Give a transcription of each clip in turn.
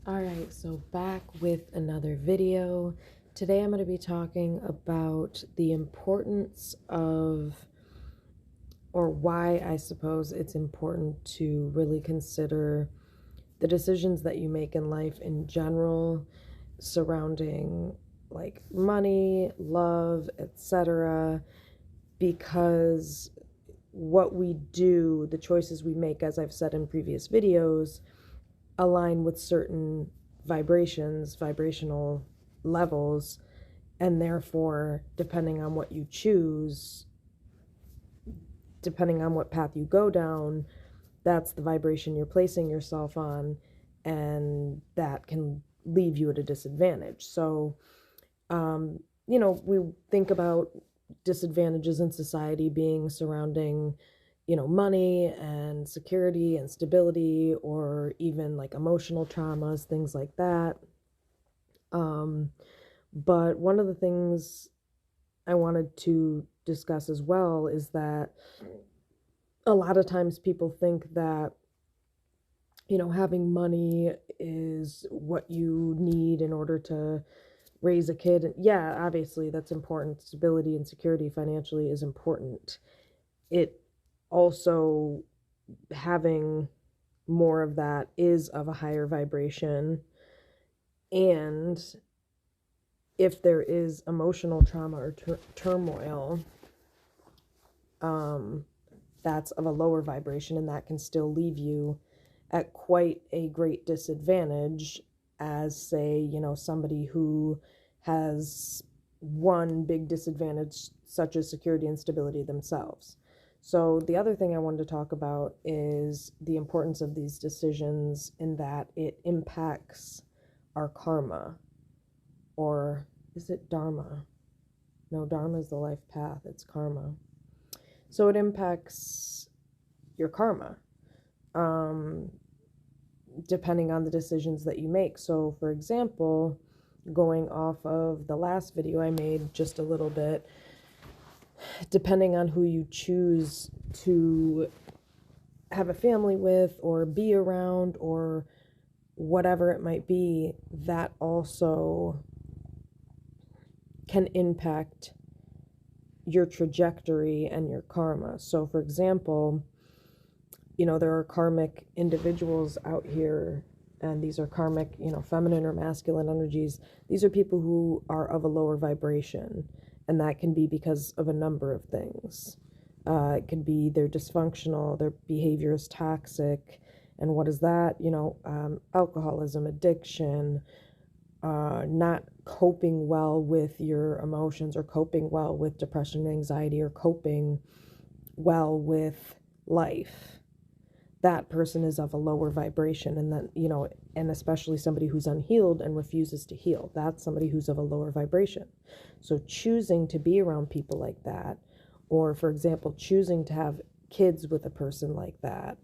Alright, so back with another video. Today I'm going to be talking about the importance of, or why I suppose it's important to really consider the decisions that you make in life in general, surrounding like money, love, etc. Because what we do, the choices we make, as I've said in previous videos, align with certain vibrational levels, and therefore, depending on what you choose, depending on what path you go down, that's the vibration you're placing yourself on, and that can leave you at a disadvantage. So, we think about disadvantages in society being surrounding money and security and stability, or even like emotional traumas, things like that. But one of the things I wanted to discuss as well is that a lot of times people think that, having money is what you need in order to raise a kid. And yeah, obviously that's important. Stability and security financially is important. It also, having more of that is of a higher vibration. And if there is emotional trauma or turmoil, that's of a lower vibration, and that can still leave you at quite a great disadvantage as, say, somebody who has one big disadvantage, such as security and stability themselves. So the other thing I wanted to talk about is the importance of these decisions, in that it impacts our karma. Or is it dharma? No, dharma is the life path. It's karma. So it impacts your karma, depending on the decisions that you make. So, for example, going off of the last video I made just a little bit, depending on who you choose to have a family with or be around, or whatever it might be, that also can impact your trajectory and your karma. So, for example, there are karmic individuals out here, and these are karmic, feminine or masculine energies. These are people who are of a lower vibration, and that can be because of a number of things. It could be they're dysfunctional, their behavior is toxic, and what is that? Alcoholism, addiction, not coping well with your emotions, or coping well with depression and anxiety, or coping well with life. That person is of a lower vibration. And then, and especially somebody who's unhealed and refuses to heal, that's somebody who's of a lower vibration. So choosing to be around people like that, or for example, choosing to have kids with a person like that.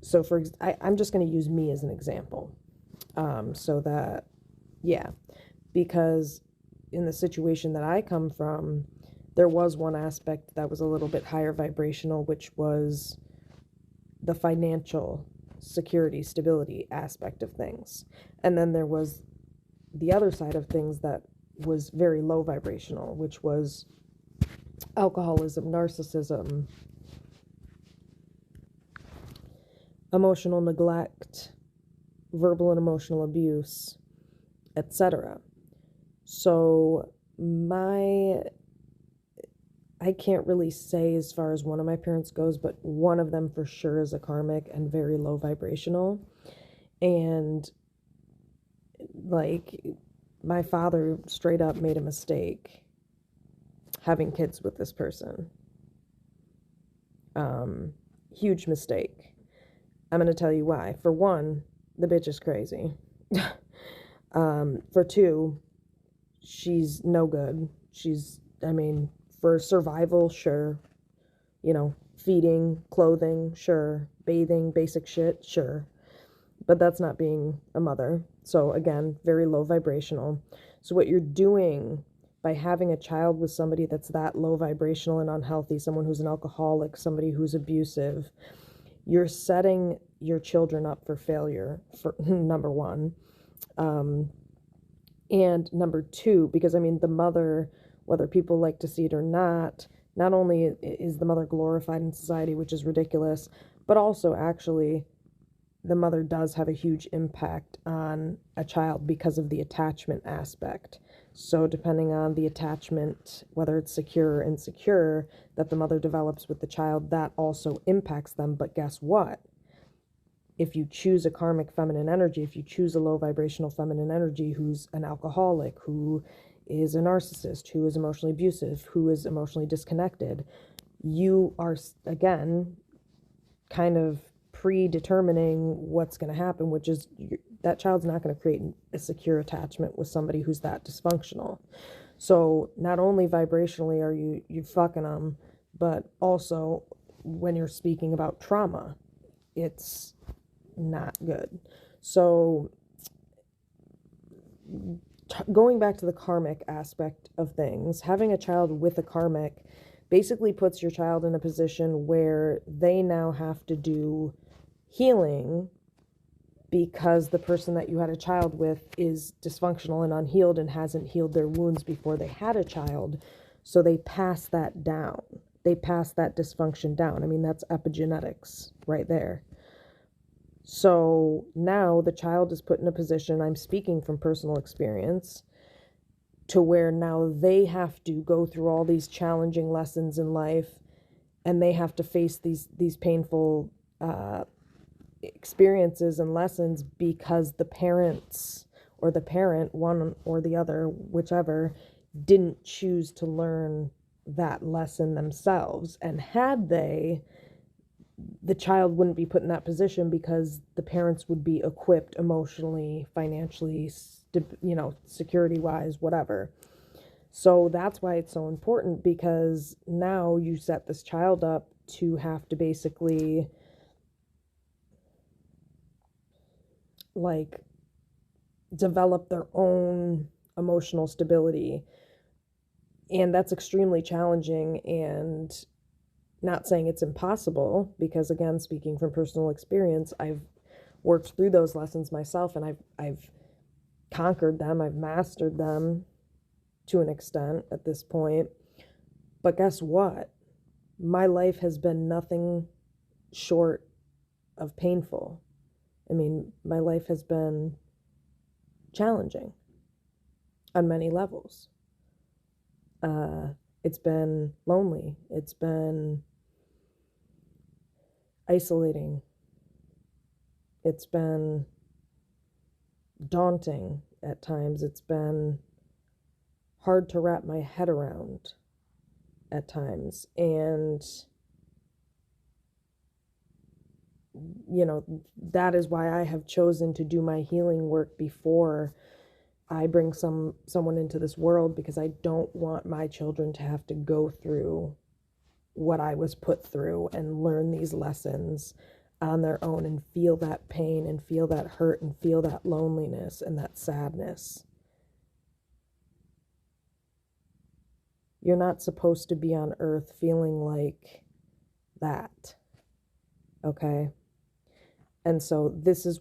So I'm just going to use me as an example. So that, yeah, because in the situation that I come from, there was one aspect that was a little bit higher vibrational, which was the financial security, stability aspect of things. And then there was the other side of things that was very low vibrational, which was alcoholism, narcissism, emotional neglect, verbal and emotional abuse, etc. So I can't really say as far as one of my parents goes, but one of them for sure is a karmic and very low vibrational. And like, my father straight up made a mistake having kids with this person. Huge mistake. I'm going to tell you why. For one, the bitch is crazy. For two, she's no good. For survival, sure. Feeding, clothing, sure. Bathing, basic shit, sure. But that's not being a mother. So again, very low vibrational. So what you're doing by having a child with somebody that's that low vibrational and unhealthy, someone who's an alcoholic, somebody who's abusive, you're setting your children up for failure, for number one. And number two, because I mean, the mother, whether people like to see it or not only is the mother glorified in society, which is ridiculous, but also actually the mother does have a huge impact on a child because of the attachment aspect. So depending on the attachment, whether it's secure or insecure, that the mother develops with the child, that also impacts them. But guess what? If you choose a karmic feminine energy, if you choose a low vibrational feminine energy who's an alcoholic, who is a narcissist, who is emotionally abusive, who is emotionally disconnected, you are, again, kind of predetermining what's going to happen, which is that child's not going to create a secure attachment with somebody who's that dysfunctional. So not only vibrationally are you fucking them, but also when you're speaking about trauma, it's not good. So going back to the karmic aspect of things, having a child with a karmic basically puts your child in a position where they now have to do healing because the person that you had a child with is dysfunctional and unhealed and hasn't healed their wounds before they had a child. So they pass that down. They pass that dysfunction down. I mean, that's epigenetics right there. So now the child is put in a position, I'm speaking from personal experience, to where now they have to go through all these challenging lessons in life, and they have to face these painful experiences and lessons because the parents or the parent, one or the other, whichever, didn't choose to learn that lesson themselves. And had they, the child wouldn't be put in that position because the parents would be equipped emotionally, financially, security wise, whatever. So that's why it's so important, because now you set this child up to have to basically like develop their own emotional stability. And that's extremely challenging, and not saying it's impossible, because again, speaking from personal experience, I've worked through those lessons myself, and I've conquered them, I've mastered them to an extent at this point. But guess what? My life has been nothing short of painful. I mean, my life has been challenging on many levels. It's been lonely. It's been isolating. It's been daunting at times. It's been hard to wrap my head around at times. And, that is why I have chosen to do my healing work before I bring someone into this world, because I don't want my children to have to go through what I was put through and learn these lessons on their own and feel that pain and feel that hurt and feel that loneliness and that sadness. You're not supposed to be on earth feeling like that. Okay? And so this is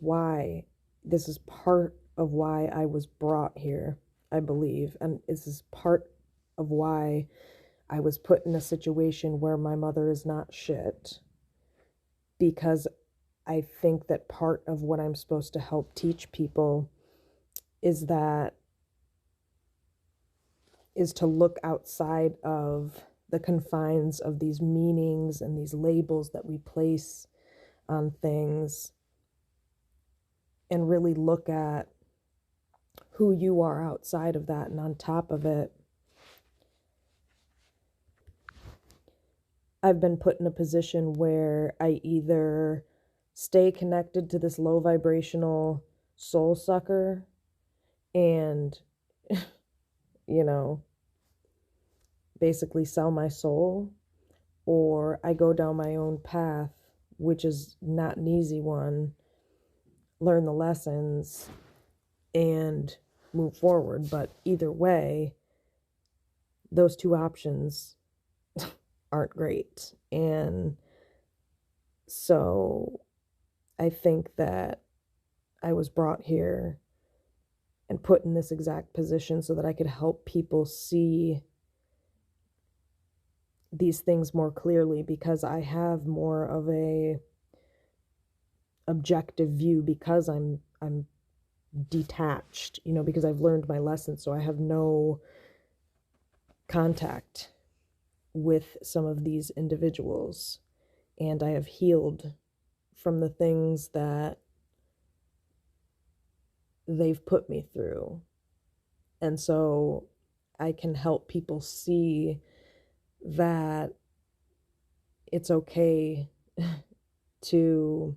part of why I was brought here, I believe. And this is part of why I was put in a situation where my mother is not shit. Because I think that part of what I'm supposed to help teach people is to look outside of the confines of these meanings and these labels that we place on things, and really look at who you are outside of that. And on top of it, I've been put in a position where I either stay connected to this low vibrational soul sucker and, basically sell my soul, or I go down my own path, which is not an easy one, learn the lessons, and move forward. But either way, those two options aren't great. And So I think that I was brought here and put in this exact position so that I could help people see these things more clearly, because I have more of a objective view, because I'm detached, because I've learned my lesson, so I have no contact with some of these individuals, and I have healed from the things that they've put me through. And so I can help people see that it's okay to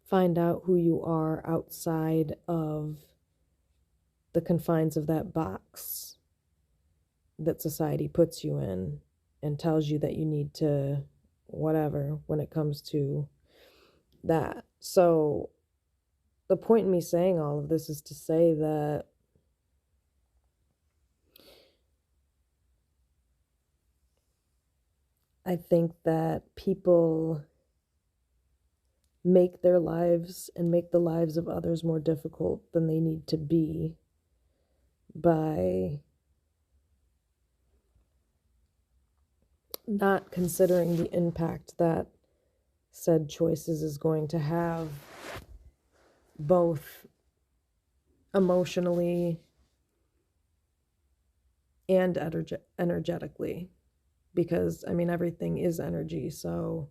find out who you are outside of the confines of that box that society puts you in and tells you that you need to whatever when it comes to that. So the point in me saying all of this is to say that I think that people make their lives and make the lives of others more difficult than they need to be by not considering the impact that said choices is going to have, both emotionally and energetically, because I mean everything is energy, so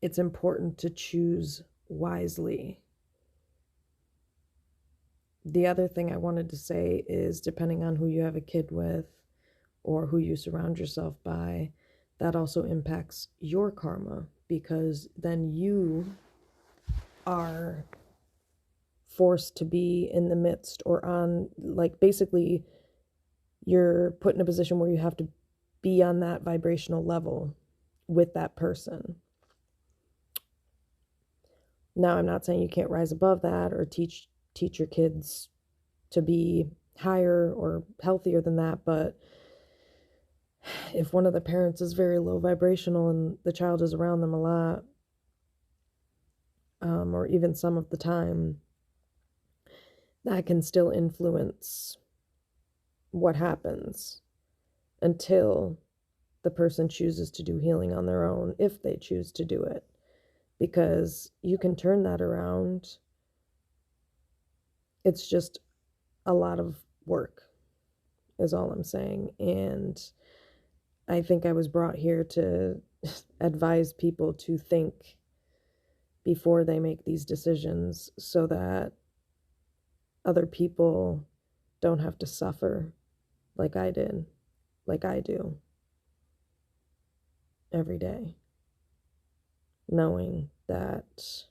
it's important to choose wisely. The other thing I wanted to say is, depending on who you have a kid with or who you surround yourself by, that also impacts your karma, because then you are forced to be in the midst or on, like, basically you're put in a position where you have to be on that vibrational level with that person. Now, I'm not saying you can't rise above that or teach your kids to be higher or healthier than that, but if one of the parents is very low vibrational and the child is around them a lot, or even some of the time, that can still influence what happens until the person chooses to do healing on their own, if they choose to do it, because you can turn that around. It's just a lot of work, is all I'm saying. And I think I was brought here to advise people to think before they make these decisions, so that other people don't have to suffer like I did, like I do every day, knowing that,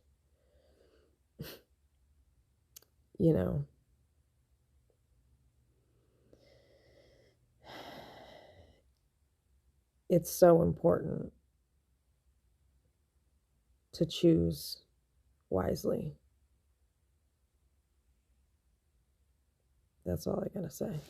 you know, it's so important to choose wisely. That's all I gotta say.